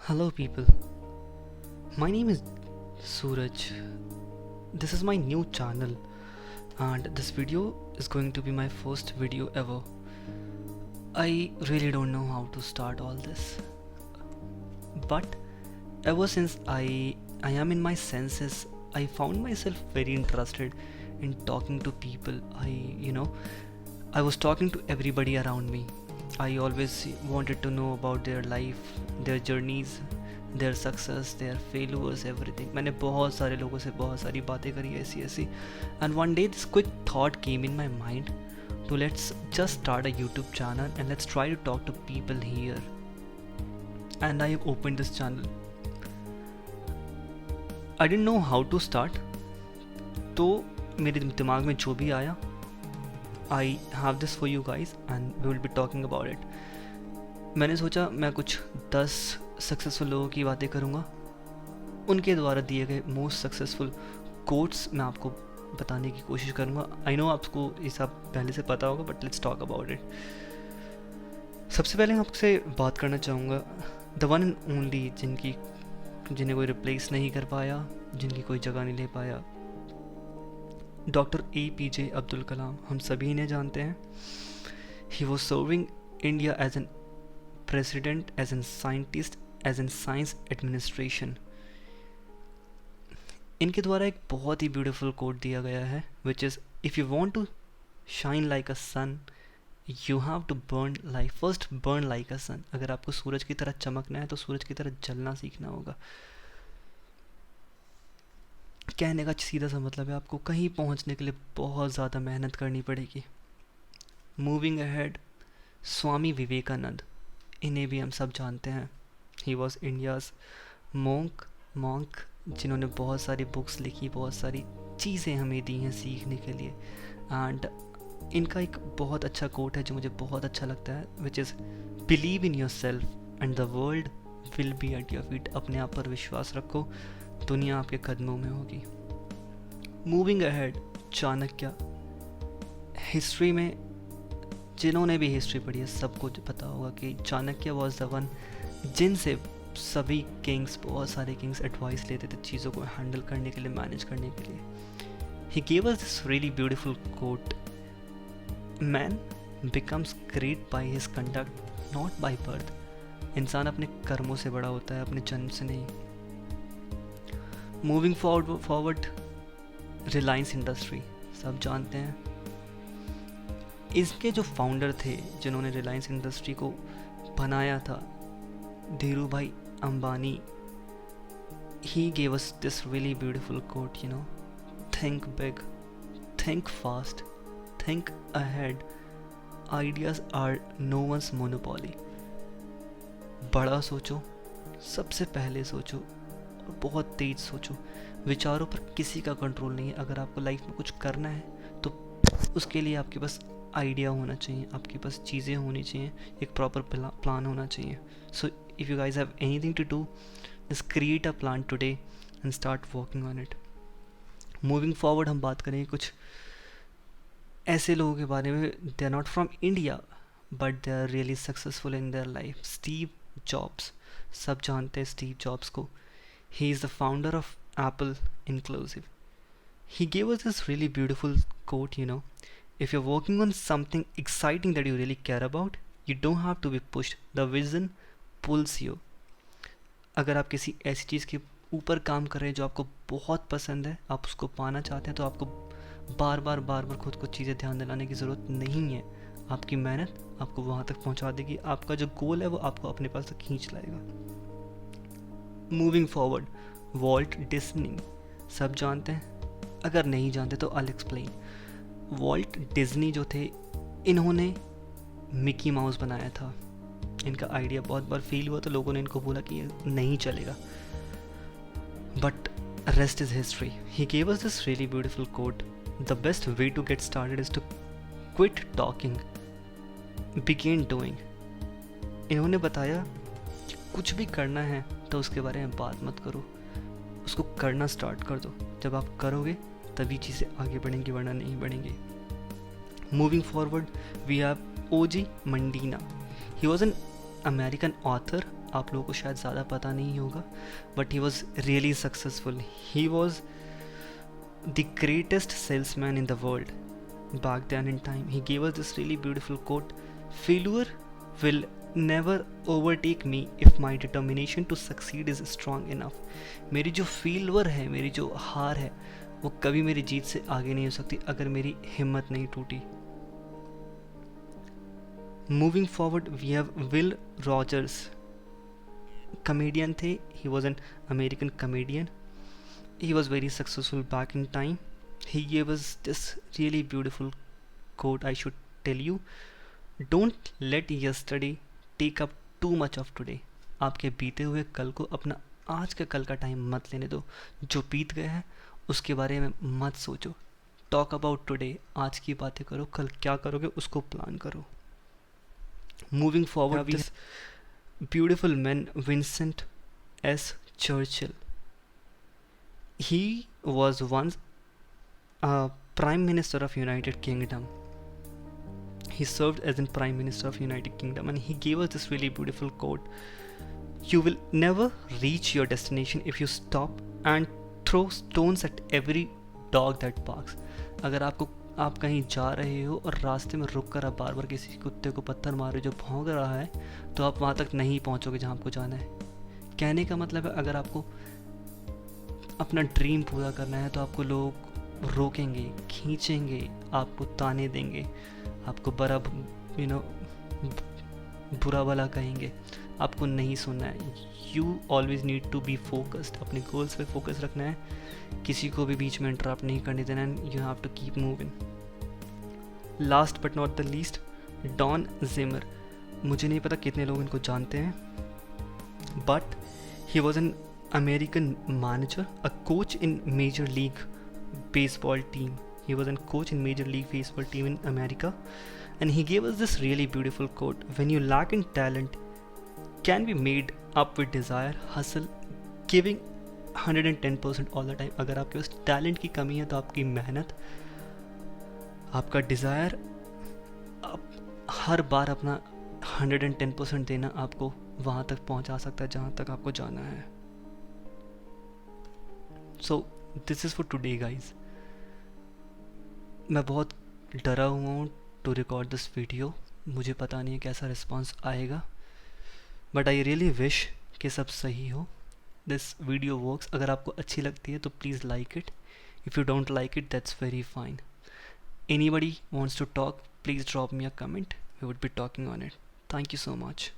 Hello, people. My name is Suraj. This is my new channel, and this video is going to be my first video ever. I really don't know how to start all this, but ever since I am in my senses, I found myself very interested in talking to people. I was talking to everybody around me. I always wanted to know about their life, their journeys, their success, their failures, everything. मैंने बहुत सारे लोगों से बहुत सारी बातें करी ऐसी ऐसी. And one day this quick thought came in my mind to let's just start a YouTube channel and let's try to talk to people here. And I have opened this channel. I didn't know how to start. तो मेरे दिमाग में जो भी आया, I have this for you guys and we will be talking about it. मैंने सोचा मैं कुछ 10 सक्सेसफुल लोगों की बातें करूँगा. उनके द्वारा दिए गए मोस्ट सक्सेसफुल कोट्स मैं आपको बताने की कोशिश करूँगा. आई नो आपको ये सब पहले से पता होगा, but let's talk about it. सबसे पहले मैं आपसे बात करना चाहूँगा द वन एंड ओनली जिन्हें कोई रिप्लेस नहीं कर पाया, जिनकी कोई जगह नहीं ले पाया, डॉक्टर APJ अब्दुल कलाम. हम सभी इन्हें जानते हैं. He was serving India as an president, as an scientist, as an science administration. इनके द्वारा एक बहुत ही ब्यूटीफुल कोट दिया गया है, which is if you want to shine like a sun you have to burn like a sun. अगर आपको सूरज की तरह चमकना है तो सूरज की तरह जलना सीखना होगा. कहने का सीधा सा मतलब है आपको कहीं पहुंचने के लिए बहुत ज़्यादा मेहनत करनी पड़ेगी. मूविंग अहेड, स्वामी विवेकानंद, इन्हें भी हम सब जानते हैं. ही वॉज इंडियाज़ मॉन्क जिन्होंने बहुत सारी बुक्स लिखी, बहुत सारी चीज़ें हमें दी हैं सीखने के लिए. एंड इनका एक बहुत अच्छा कोट है जो मुझे बहुत अच्छा लगता है, which is believe in your self and the world will be at your feet. अपने आप पर विश्वास रखो, दुनिया आपके कदमों में होगी. Moving ahead, Chanakya. हिस्ट्री में जिन्होंने भी हिस्ट्री पढ़ी है सबको पता होगा कि चाणक्य वॉज द वन जिनसे सभी किंग्स, बहुत सारे किंग्स एडवाइस लेते थे चीज़ों को हैंडल करने के लिए, मैनेज करने के लिए. He gave us this really beautiful quote, man becomes great by his conduct not by birth. इंसान अपने कर्मों से बड़ा होता है, अपने जन्म से नहीं. मूविंग फॉरवर्ड, रिलायंस इंडस्ट्री, सब जानते हैं. इसके जो फाउंडर थे जिन्होंने रिलायंस इंडस्ट्री को बनाया था, Dhiru Bhai Ambani. He gave us this really beautiful quote, you know, think big, think fast, think ahead, ideas are no one's monopoly. बड़ा सोचो, सबसे पहले सोचो और बहुत तेज सोचो. विचारों पर किसी का कंट्रोल नहीं है. अगर आपको लाइफ में कुछ करना है तो उसके लिए आपके पास आइडिया होना चाहिए, आपके पास चीज़ें होनी चाहिए, एक प्रॉपर प्लान होना चाहिए. So if you guys have anything to do, just create a plan today and start working on it. Moving forward, हम बात करेंगे कुछ ऐसे लोगों के बारे में. They are not from India but they are really successful in their life. Steve Jobs, सब जानते हैं स्टीव जॉब्स को. He is the founder of Apple Inclusive. He gave us this really beautiful quote, you know, if you're working on something exciting that you really care about, you don't have to be pushed. The vision pulls you. अगर आप किसी ऐसी चीज़ के ऊपर काम कर रहे हैं जो आपको बहुत पसंद है, आप उसको पाना चाहते हैं, तो आपको बार बार खुद को चीज़ें ध्यान दिलाने की ज़रूरत नहीं है. आपकी मेहनत आपको वहाँ तक पहुँचा देगी. आपका जो गोल है वो आपको अपने पास तक खींच लाएगा. मूविंग फॉरवर्ड, वॉल्ट डिज्नी, सब जानते हैं. अगर नहीं जानते तो आई एक्सप्लेन. वॉल्ट डिज्नी जो थे, इन्होंने मिकी माउस बनाया था. इनका आइडिया बहुत बार फेल हुआ तो लोगों ने इनको बोला कि ये नहीं चलेगा, but rest is history. He gave us this really beautiful quote, the best way to get started is to quit talking, begin doing. इन्होंने बताया कि कुछ भी करना है तो उसके बारे में बात मत करो, उसको करना स्टार्ट कर दो. जब आप करोगे तभी चीज़ें आगे बढ़ेंगी, वरना नहीं बढ़ेंगी. Moving forward, we have O.G. Mandina. He was an American author. आप लोगों को शायद ज़्यादा पता नहीं होगा, but he was really successful. He was the greatest salesman in the world back then in time. He gave us this really beautiful quote: failure will never overtake me if my determination to succeed is strong enough. मेरी जो फेलवर है, मेरी जो हार है, वो कभी मेरी जीत से आगे नहीं हो सकती अगर मेरी हिम्मत नहीं टूटी. Moving forward, we have Will Rogers. Comedian थे. He was an American comedian. He was very successful back in time. He gave us this really beautiful quote I should tell you: don't let yesterday take up too much of today. आपके बीते हुए कल को अपना आज का कल का टाइम मत लेने दो. जो बीत गया है उसके बारे में मत सोचो. Talk about today. आज की बातें करो, कल क्या करोगे उसको प्लान करो. Moving forward, this beautiful man, Winston S. Churchill. He was once a Prime Minister of United Kingdom. He served as a Prime Minister of United Kingdom, and he gave us this really beautiful quote: you will never reach your destination if you stop and throw stones at every dog that barks. अगर आप कहीं जा रहे हो और रास्ते में रुक कर आप बार बार किसी कुत्ते को पत्थर मार रहे हो जो भौंक रहा है, तो आप वहाँ तक नहीं पहुँचोगे जहाँ आपको जाना है. कहने का मतलब है, अगर आपको अपना ड्रीम पूरा करना है तो आपको लोग रोकेंगे, खींचेंगे, आपको ताने देंगे, आपको बड़ा बुरा भला कहेंगे. आपको नहीं सुनना है. You always need to be focused. अपने गोल्स पे फोकस रखना है, किसी को भी बीच में इंटरप्ट नहीं करने देना. You have to keep moving. Last but not the least, Don Zimmer. मुझे नहीं पता कितने लोग इनको जानते हैं, but he was an American manager, a coach in major league baseball team. He was a coach in Major League Baseball team in America, and he gave us this really beautiful quote: when you lack in talent, can be made up with desire, hustle, giving 110% all the time. अगर आपके पास talent की कमी है तो आपकी मेहनत, आपका desire, आप हर बार अपना 110% देना आपको वहाँ तक पहुँचा सकता है जहाँ तक आपको जाना है. So this is for today guys. मैं बहुत डरा हुआ हूँ टू रिकॉर्ड दिस वीडियो. मुझे पता नहीं है कैसा रिस्पॉन्स आएगा, बट आई रियली विश कि सब सही हो. This video works. अगर आपको अच्छी लगती है तो please like it. If you don't like it, that's very fine. Anybody wants to talk, please drop me a comment. We would be talking on it. Thank you so much.